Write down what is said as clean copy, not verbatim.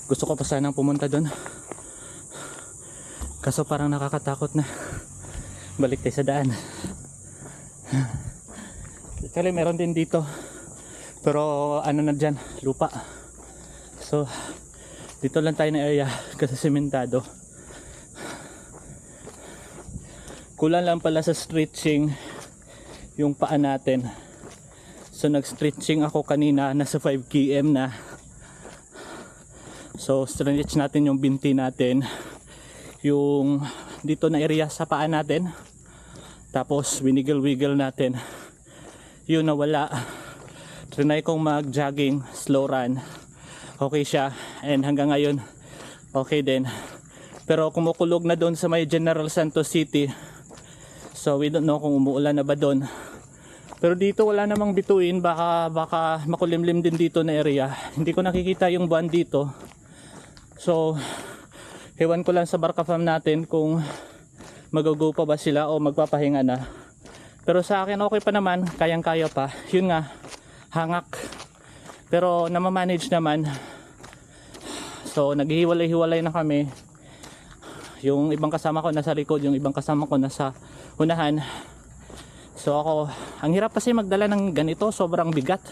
Gusto ko pa sanang pumunta doon. Kaso parang nakakatakot na. Balik tayo sa daan. Actually meron din dito. Pero ano na dyan, lupa. So dito lang tayo na area kasi sementado. Kulang lang pala sa stretching yung paa natin. So nag-stretching ako kanina, nasa 5 km na. So stretch natin yung binti natin, yung dito na area sa paa natin. Tapos winiggle-wiggle natin. Yun nawala. Trinay kong mag-jogging, slow run. Okay siya, and hanggang ngayon okay din. Pero kumukulog na doon sa may General Santos City. So we don't know kung umuulan na ba doon. Pero dito wala namang bituin, baka makulimlim din dito na area. Hindi ko nakikita yung buwan dito. So hewan ko lang sa Barca Farm natin kung mag-go pa ba sila o magpapahinga na. Pero sa akin okay pa naman, kayang-kaya pa. Yun nga, hangak. Pero namamanage naman. So naghihiwalay-hiwalay na kami. Yung ibang kasama ko nasa likod, yung ibang kasama ko nasa unahan. So ako, ang hirap kasi magdala ng ganito, sobrang bigat.